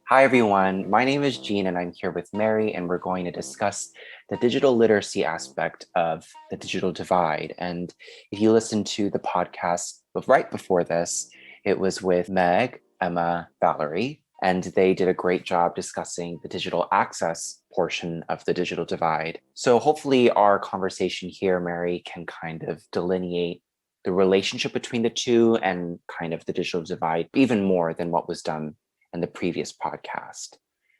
Hi, everyone. My name is Gene, and I'm here with Mary, and we're going to discuss the digital literacy aspect of the digital divide. And if you listen to the podcast right before this, it was with Meg, Emma, Valerie, and they did a great job discussing the digital access portion of the digital divide. So hopefully, our conversation here, Mary, can kind of delineate the relationship between the two and kind of the digital divide even more than what was done in the previous podcast.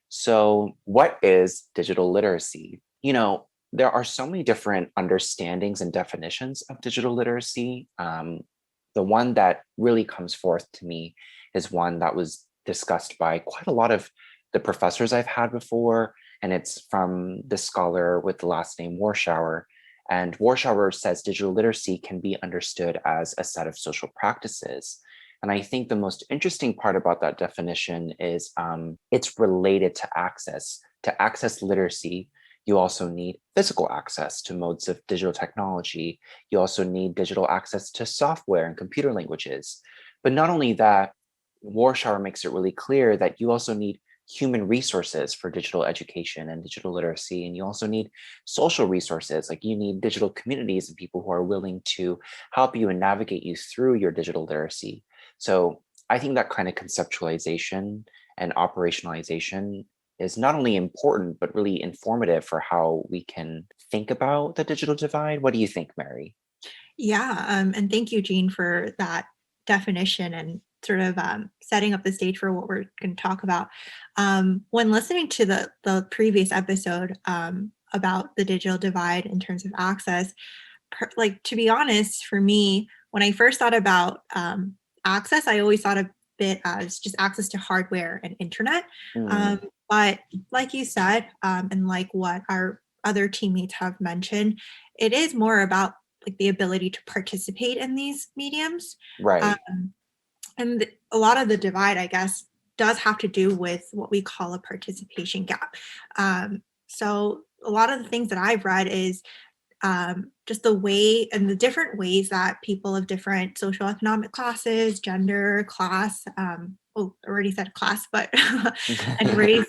So, what is digital literacy? There are so many different understandings and definitions of digital literacy. The one that really comes forth to me is one that was discussed by quite a lot of the professors I've had before, and it's from the scholar with the last name Warshauer. And Warshauer says digital literacy can be understood as a set of social practices. And I think the most interesting part about that definition is it's related to access. To access literacy, you also need physical access to modes of digital technology. You also need digital access to software and computer languages. But not only that, Warshauer makes it really clear that you also need human resources for digital education and digital literacy. And you also need social resources, like you need digital communities and people who are willing to help you and navigate you through your digital literacy. So I think that kind of conceptualization and operationalization is not only important, but really informative for how we can think about the digital divide. What do you think, Mary? Yeah, and thank you, Jean, for that definition and sort of setting up the stage for what we're going to talk about. When listening to the previous episode about the digital divide in terms of access, like to be honest, for me, when I first thought about access, I always thought of it as just access to hardware and internet. Mm, Um, but like you said, and like what our other teammates have mentioned, it is more about like the ability to participate in these mediums. right. Um, and a lot of the divide, I guess, does have to do with what we call a participation gap. So a lot of the things that I've read is just the way and the different ways that people of different social economic classes, gender, class, I already said class, but and race,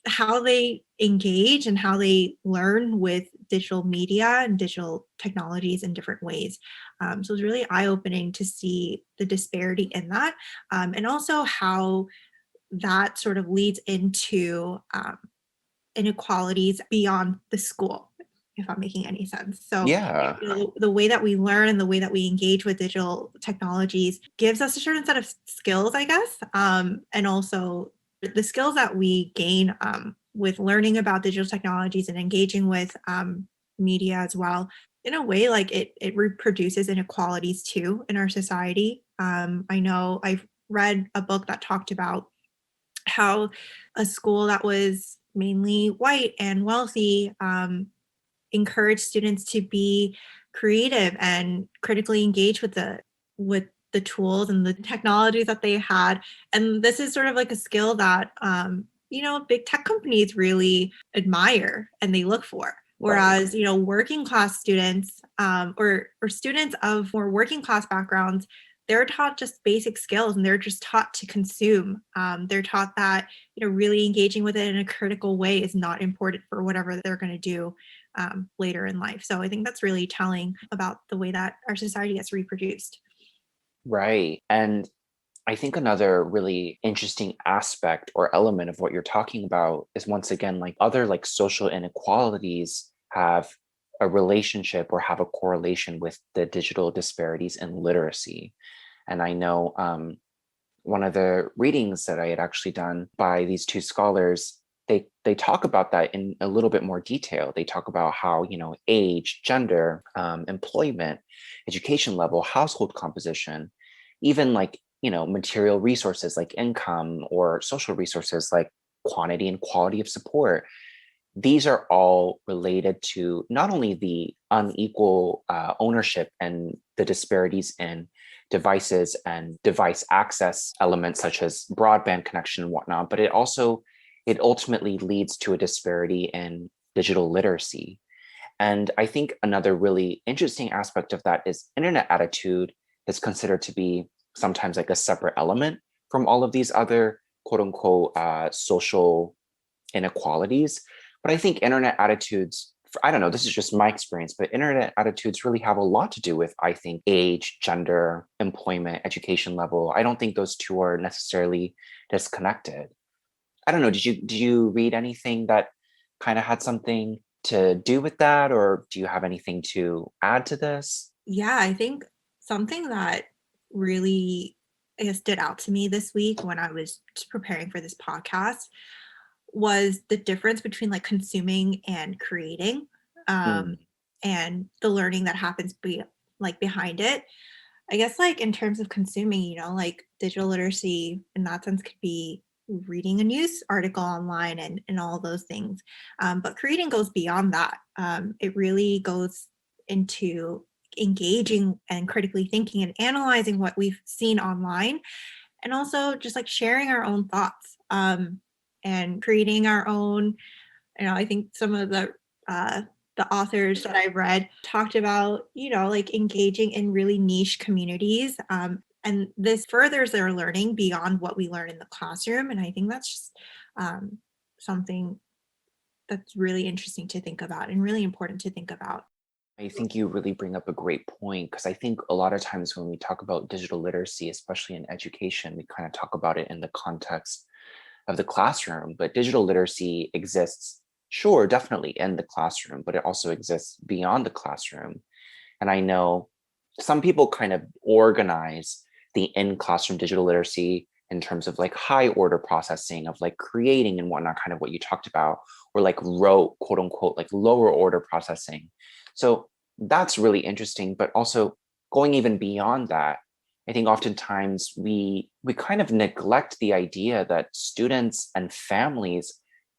how they engage and how they learn with digital media and digital technologies in different ways. So it's really eye opening to see the disparity in that, and also how that sort of leads into inequalities beyond the school, if I'm making any sense. So, Yeah. the way that we learn and the way that we engage with digital technologies gives us a certain set of skills, I guess, and also the skills that we gain with learning about digital technologies and engaging with media as well. In a way, like it reproduces inequalities too in our society. I know I've read a book that talked about how a school that was mainly white and wealthy encouraged students to be creative and critically engage with the tools and the technologies that they had. And this is sort of like a skill that big tech companies really admire and they look for. Right. Whereas, working class students or students of more working class backgrounds, they're taught just basic skills and they're just taught to consume. They're taught that, really engaging with it in a critical way is not important for whatever they're going to do later in life. So I think that's really telling about the way that our society gets reproduced. Right. And I think another really interesting aspect or element of what you're talking about is once again, like other like social inequalities have a relationship or have a correlation with the digital disparities in literacy. And I know one of the readings that I had actually done by these two scholars, they talk about that in a little bit more detail. They talk about how age, gender, employment, education level, household composition, even like material resources like income or social resources like quantity and quality of support. These are all related to not only the unequal ownership and the disparities in devices and device access elements such as broadband connection and whatnot, but it ultimately leads to a disparity in digital literacy. And I think another really interesting aspect of that is internet attitude is considered to be sometimes like a separate element from all of these other quote unquote social inequalities. But I think internet attitudes, I don't know, this is just my experience, but internet attitudes really have a lot to do with, I think, age, gender, employment, education level. I don't think those two are necessarily disconnected. I don't know, did you read anything that kind of had something to do with that, or do you have anything to add to this? Yeah, I think something that really, I guess, stood out to me this week when I was just preparing for this podcast was the difference between like consuming and creating, um, Mm, and the learning that happens like behind it. I guess like in terms of consuming, like digital literacy in that sense could be reading a news article online and all those things. But creating goes beyond that. It really goes into engaging and critically thinking and analyzing what we've seen online, and also just like sharing our own thoughts, and creating our own. I think some of uh, the authors that I read talked about, like engaging in really niche communities. And this furthers their learning beyond what we learn in the classroom. And I think that's just um, something that's really interesting to think about and really important to think about. I think you really bring up a great point because I think a lot of times when we talk about digital literacy, especially in education, we kind of talk about it in the context of the classroom, but digital literacy exists, sure, definitely in the classroom, but it also exists beyond the classroom. And I know some people kind of organize the in classroom digital literacy in terms of like high order processing of like creating and whatnot, kind of what you talked about, or like rote, quote unquote, like lower order processing. So that's really interesting, but also going even beyond that, I think oftentimes we kind of neglect the idea that students and families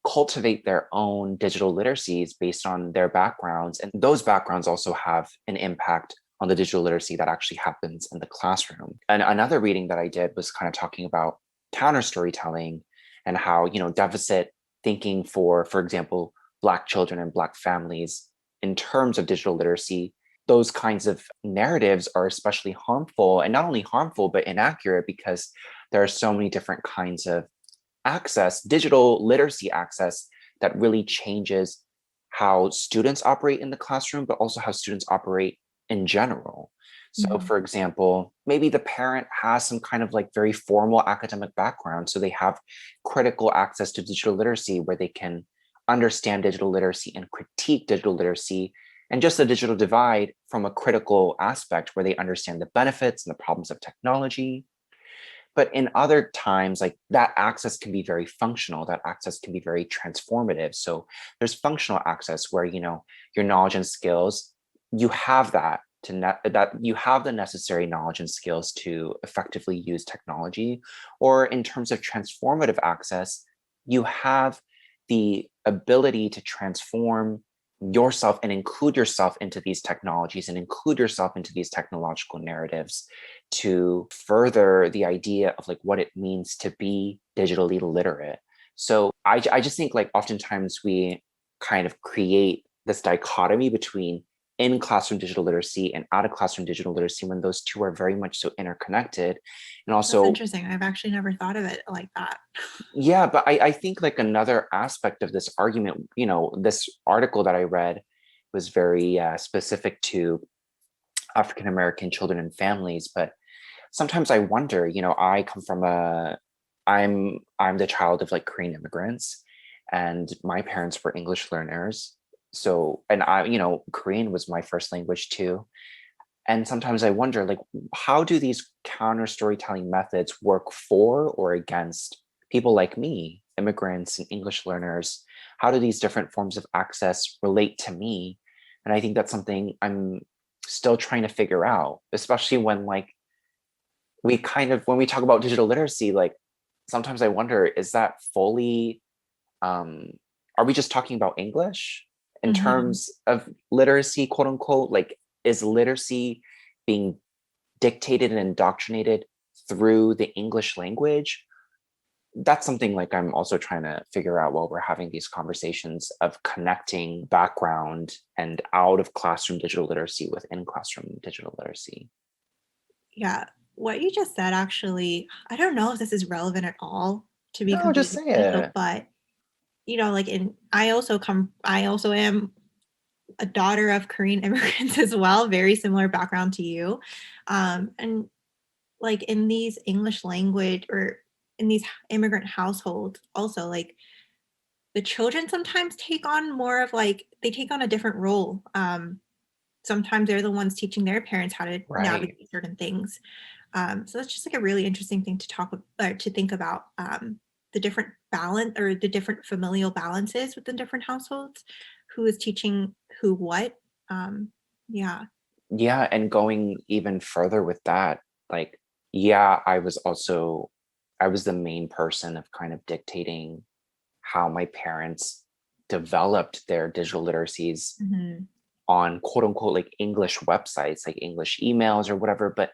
cultivate their own digital literacies based on their backgrounds. And those backgrounds also have an impact on the digital literacy that actually happens in the classroom. And another reading that I did was kind of talking about counter storytelling and how, deficit thinking for example, Black children and Black families in terms of digital literacy, those kinds of narratives are especially harmful, and not only harmful, but inaccurate because there are so many different kinds of access, digital literacy access, that really changes how students operate in the classroom, but also how students operate in general. So, Mhm. for example, maybe the parent has some kind of like very formal academic background. So they have critical access to digital literacy where they can understand digital literacy and critique digital literacy and just the digital divide from a critical aspect where they understand the benefits and the problems of technology. But in other times, like that access can be very functional, that access can be very transformative. So there's functional access where, your knowledge and skills, you have that that you have the necessary knowledge and skills to effectively use technology. Or in terms of transformative access, you have the ability to transform yourself and include yourself into these technologies and include yourself into these technological narratives to further the idea of like what it means to be digitally literate. So I just think like oftentimes we kind of create this dichotomy between in classroom digital literacy and out of classroom digital literacy when those two are very much so interconnected. And That's also, interesting. I've actually never thought of it like that. yeah, but I think like another aspect of this argument, this article that I read was very specific to African American children and families, but sometimes I wonder, I come from I'm the child of like Korean immigrants, and my parents were English learners. So, and Korean was my first language too. And sometimes I wonder, like, how do these counter storytelling methods work for or against people like me, immigrants and English learners? How do these different forms of access relate to me? And I think that's something I'm still trying to figure out, especially when like we kind of when we talk about digital literacy, like sometimes I wonder, is that fully um are we just talking about English in Mhm. terms of literacy, quote unquote? Like, is literacy being dictated and indoctrinated through the English language? That's something like I'm also trying to figure out while we're having these conversations of connecting background and out of classroom digital literacy with in classroom digital literacy. Yeah. What you just said, actually, I don't know if this is relevant at all to be No, just completely say honest. it. But like I also am a daughter of Korean immigrants as well, very similar background to you. And like in these English language or in these immigrant households, also like the children sometimes take on more of like they take on a different role. Sometimes they're the ones teaching their parents how to Right. navigate certain things. So that's just like a really interesting thing to to think about, the different balance or the different familial balances within different households, who is teaching who what. Yeah. Yeah, and going even further with that, like, yeah, I was the main person of kind of dictating how my parents developed their digital literacies Mhm. on quote unquote like English websites, like English emails or whatever. But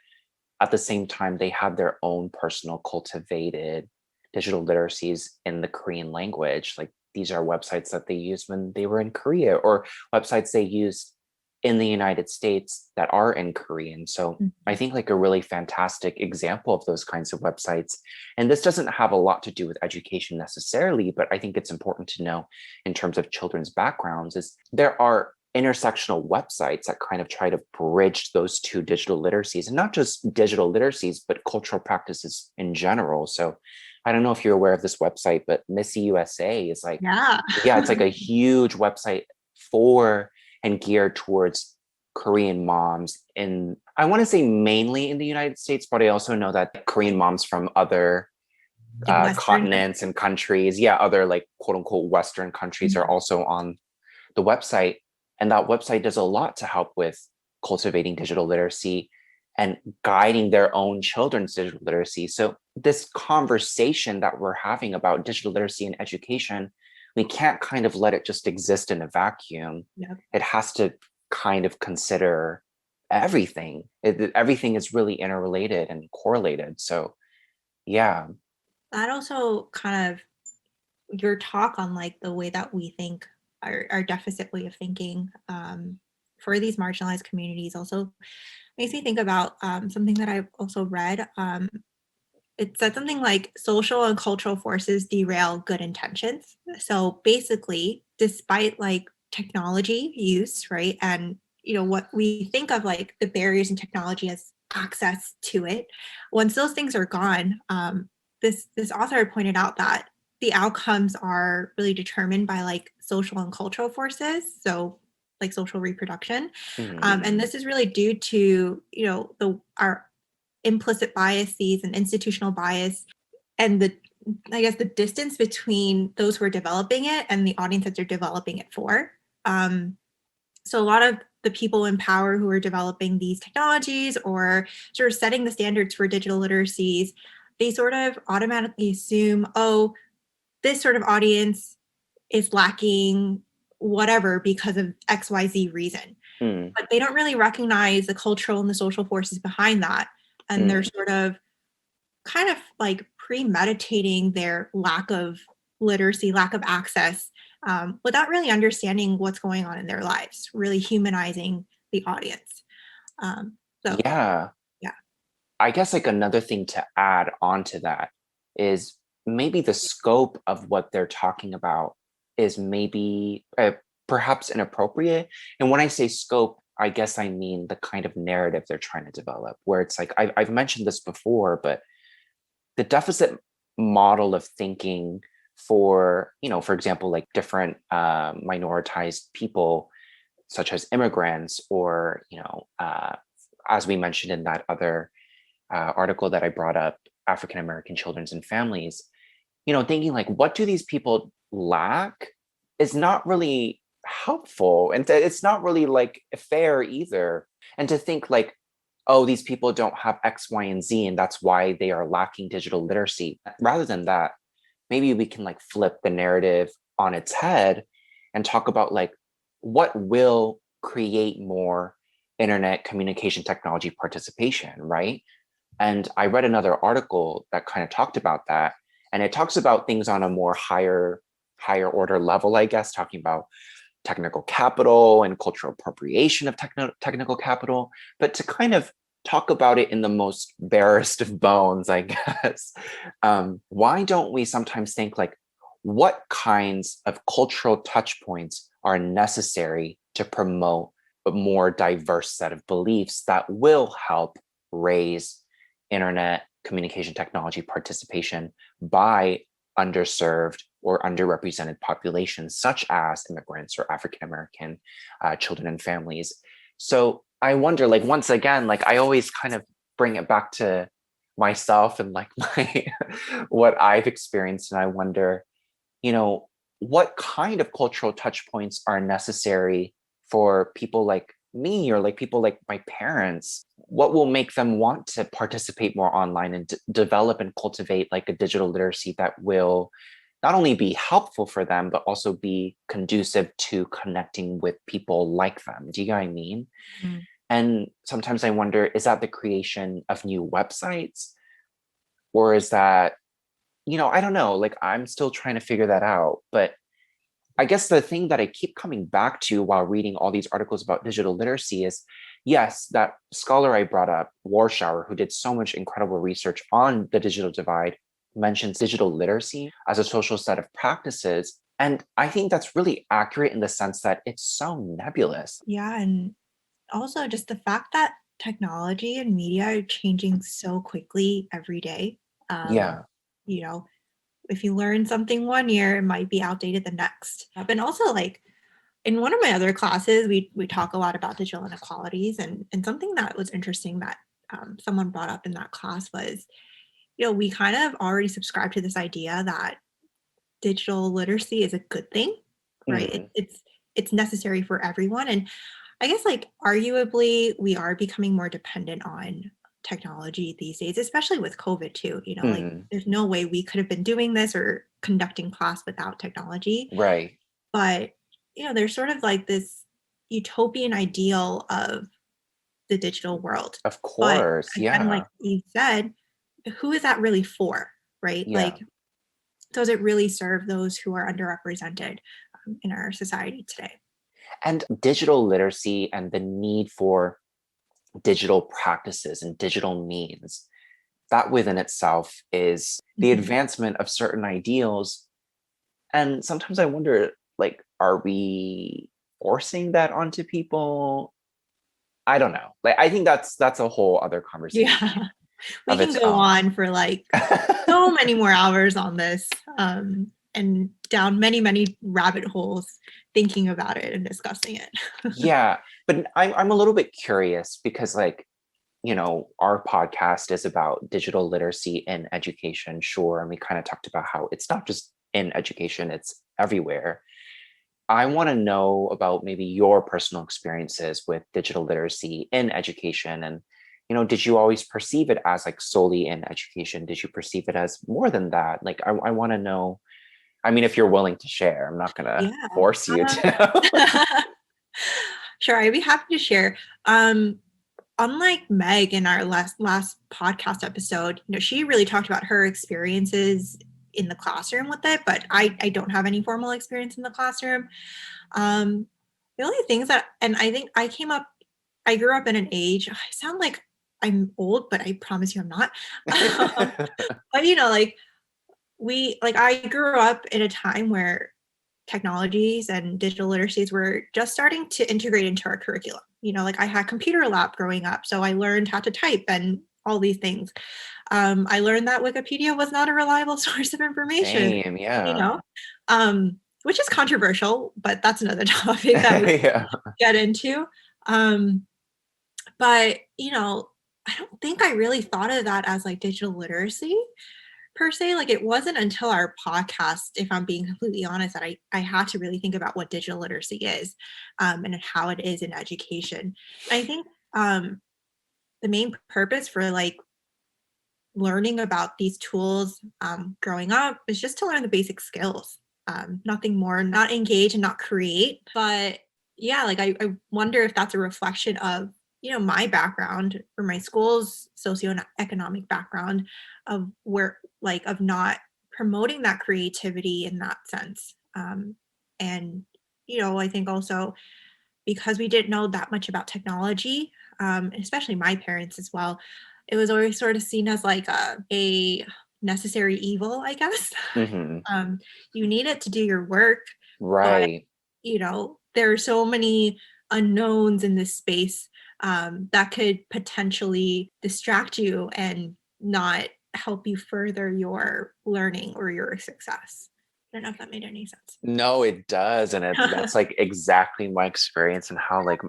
at the same time, they had their own personal cultivated digital literacies in the Korean language. Like these are websites that they used when they were in Korea or websites they used in the United States that are in Korean. So I Mhm. think like a really fantastic example of those kinds of websites. And this doesn't have a lot to do with education necessarily, but I think it's important to know in terms of children's backgrounds is there are intersectional websites that kind of try to bridge those two digital literacies and not just digital literacies, but cultural practices in general. So I don't know if you're aware of this website, but Missy USA is like, Yeah. yeah, it's like a huge website for and geared towards Korean moms in, I want to say mainly in the United States, but I also know that Korean moms from other Like Western. continents and countries, yeah, other like quote unquote Western countries are Mhm. also on the website. And that website does a lot to help with cultivating digital literacy and guiding their own children's digital literacy. So, this conversation that we're having about digital literacy and education, we can't kind of let it just exist in a vacuum. Yep. It has to kind of consider everything. Everything is really interrelated and correlated. So, yeah. That also kind of your talk on like the way that we think, our deficit way of thinking, for these marginalized communities also makes me think about, something that I've also read. It said something like social and cultural forces derail good intentions. So basically, despite like technology use, right? And what we think of like the barriers in technology as access to it, once those things are gone, this author had pointed out that the outcomes are really determined by like social and cultural forces. So like social reproduction. Mhm. And this is really due to, the our implicit biases and institutional bias, and the I guess the distance between those who are developing it and the audience that they're developing it for. Um, so a lot of the people in power who are developing these technologies or sort of setting the standards for digital literacies, they sort of automatically assume, oh, this sort of audience is lacking whatever because of XYZ reason. Mm, But they don't really recognize the cultural and the social forces behind that. And they're mm. sort of kind of like premeditating their lack of literacy, lack of access, without really understanding what's going on in their lives, really humanizing the audience. Um, so, Yeah. yeah. I guess like another thing to add on to that is maybe the scope of what they're talking about is maybe perhaps inappropriate. And when I say scope, I guess I mean the kind of narrative they're trying to develop, where it's like I've mentioned this before, but the deficit model of thinking for, for example, like different minoritized people, such as immigrants, or, as we mentioned in that other article that I brought up, African American children's and families, thinking like, what do these people lack is not really helpful. And it's not really like fair either. And to think like, oh, these people don't have X, Y, and Z, and that's why they are lacking digital literacy. Rather than that, maybe we can like flip the narrative on its head and talk about like what will create more internet communication technology participation, right? And I read another article that kind of talked about that. And it talks about things on a more higher order level, I guess, talking about technical capital and cultural appropriation of technical capital. But to kind of talk about it in the most barest of bones, I guess. Why don't we sometimes think like, what kinds of cultural touch points are necessary to promote a more diverse set of beliefs that will help raise internet communication technology participation by underserved or underrepresented populations, such as immigrants or African American children and families. So I wonder, like, once again, like, I always kind of bring it back to myself and like my what I've experienced. And I wonder, you know, what kind of cultural touch points are necessary for people like me or like people like my parents? What will make them want to participate more online and develop and cultivate like a digital literacy that will not only be helpful for them, but also be conducive to connecting with people like them? Do you know what I mean? Mm. And sometimes I wonder, is that the creation of new websites? Or is that, I don't know, like I'm still trying to figure that out. But I guess the thing that I keep coming back to while reading all these articles about digital literacy is, yes, that scholar I brought up, Warshauer, who did so much incredible research on the digital divide, mentions digital literacy as a social set of practices. And I think that's really accurate in the sense that it's so nebulous. Yeah, and also just the fact that technology and media are changing so quickly every day. Um, Yeah. you know, if you learn something one year, it might be outdated the next. And also, like in one of my other classes, we talk a lot about digital inequalities, and something that was interesting that someone brought up in that class was, we kind of already subscribe to this idea that digital literacy is a good thing, right? Mm, It's necessary for everyone, and I guess like arguably we are becoming more dependent on technology these days, especially with COVID too. Like mm, there's no way we could have been doing this or conducting class without technology. right. But there's sort of like this utopian ideal of the digital world. Of But course. again, like Yeah. you said, who is that really for, right? Yeah. Like, does it really serve those who are underrepresented in our society today? And digital literacy and the need for digital practices and digital means, that within itself is the Mhm. advancement of certain ideals. And sometimes I wonder, like, are we forcing that onto people? I don't know. Like, I think that's a whole other conversation Yeah, we of can its go own. on for like so many more hours on this, and down many, many rabbit holes thinking about it and discussing it. Yeah, but I'm a little bit curious because, like, our podcast is about digital literacy in education, sure. And we kind of talked about how it's not just in education, it's everywhere. I want to know about maybe your personal experiences with digital literacy in education. And, did you always perceive it as like solely in education? Did you perceive it as more than that? Like, I want to know. I mean, if you're willing to share, I'm not going to Yeah. force you Um, to. sure, I'd be happy to share. Unlike Meg in our last podcast episode, she really talked about her experiences in the classroom with it, but I don't have any formal experience in the classroom. Um, the only things that, and I think I grew up in an age, I sound like I'm old, but I promise you I'm not. Um, but like I grew up in a time where technologies and digital literacies were just starting to integrate into our curriculum. Like I had computer lab growing up, so I learned how to type and all these things. I learned that Wikipedia was not a reliable source of information, Same, you yeah. know, which is controversial, but that's another topic that we Yeah. get into. Um, but, I don't think I really thought of that as like digital literacy per se. Like it wasn't until our podcast, if I'm being completely honest, that I had to really think about what digital literacy is, and how it is in education. I think the main purpose for like learning about these tools growing up is just to learn the basic skills, nothing more, not engage and not create. But yeah, like I wonder if that's a reflection of my background or my school's socioeconomic background of where like of not promoting that creativity in that sense. And I think also because we didn't know that much about technology, especially my parents as well, it was always sort of seen as like a necessary evil, I guess. Hmm. um, you need it to do your work, but Right. there are so many unknowns in this space that could potentially distract you and not help you further your learning or your success. I don't know if that made any sense. No, it does. And that's like exactly my experience and how like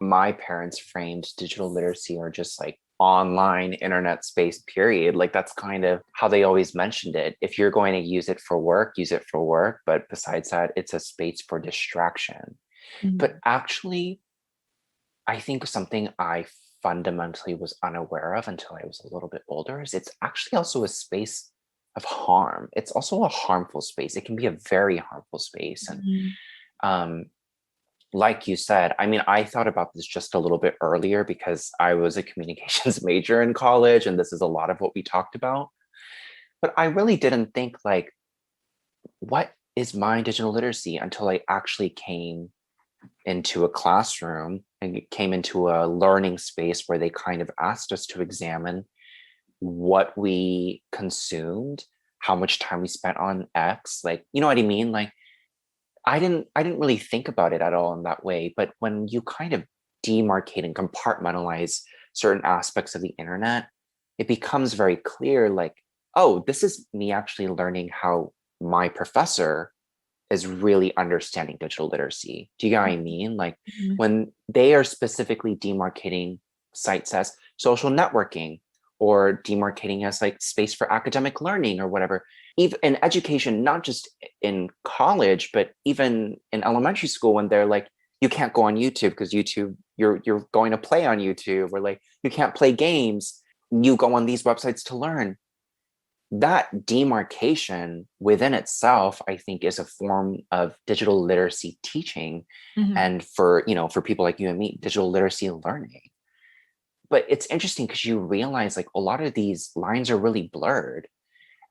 my parents framed digital literacy or just like online internet space, period. Like that's kind of how they always mentioned it. If you're going to use it for work, use it for work. But besides that, it's a space for distraction. But Mhm. actually, I think something I fundamentally was unaware of until I was a little bit older is it's actually also a space of harm. It's also a harmful space. It can be a very harmful space. And Mhm. um, like you said, I mean, I thought about this just a little bit earlier because I was a communications major in college, and this is a lot of what we talked about. But I really didn't think like, what is my digital literacy until I actually came into a classroom and came into a learning space where they kind of asked us to examine what we consumed, how much time we spent on X, like, you know what I mean? Like I didn't really think about it at all in that way, but when you kind of demarcate and compartmentalize certain aspects of the internet, it becomes very clear like, oh, this is me actually learning how my professor is really understanding digital literacy. Do you get what I mean? Like Mhm. when they are specifically demarcating sites as social networking or demarcating as like space for academic learning or whatever, even in education, not just in college, but even in elementary school when they're like, you can't go on YouTube because YouTube, you're going to play on YouTube, or like you can't play games. You go on these websites to learn. That demarcation within itself, I think, is a form of digital literacy teaching, Mhm. and for people like you and me, digital literacy learning. But it's interesting because you realize like a lot of these lines are really blurred,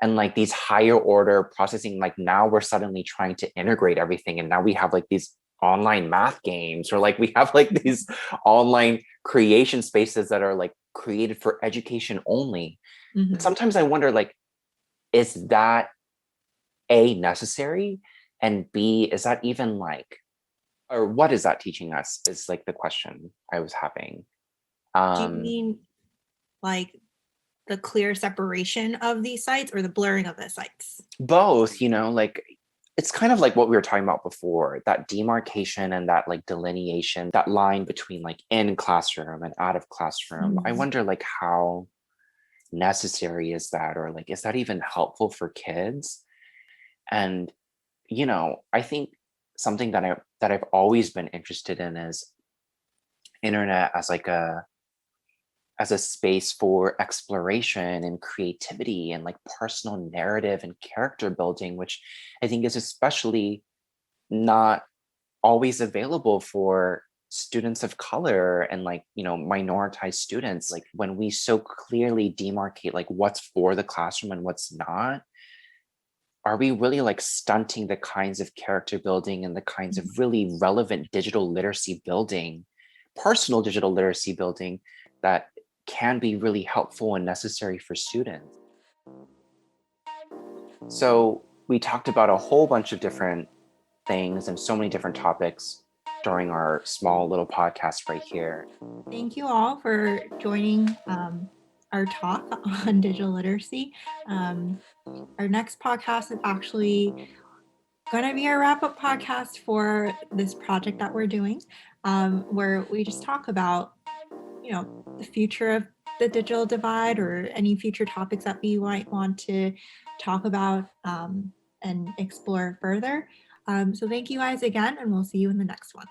and like these higher order processing, like now we're suddenly trying to integrate everything, and now we have like these online math games, or like we have like these online creation spaces that are like created for education only. But Mhm. sometimes I wonder like, is that A, necessary, and B, is that even like, or what is that teaching us is like the question I was having. Do you um mean like the clear separation of these sites or the blurring of the sites? Both, like it's kind of like what we were talking about before, that demarcation and that like delineation, that line between like in classroom and out of classroom. I Mhm. wonder like how necessary is that, or like is that even helpful for kids? And I think something that I've always been interested in is internet as a space for exploration and creativity and like personal narrative and character building, which I think is especially not always available for students of color and like minoritized students. Like when we so clearly demarcate like what's for the classroom and what's not, are we really like stunting the kinds of character building and the kinds of really relevant digital literacy building, personal digital literacy building, that can be really helpful and necessary for students? So we talked about a whole bunch of different things and so many different topics during our small little podcast right here. Thank you all for joining our talk on digital literacy. Um, our next podcast is actually going to be our wrap up podcast for this project that we're doing, where we just talk about, the future of the digital divide or any future topics that we might want to talk about and explore further. So thank you guys again, and we'll see you in the next one.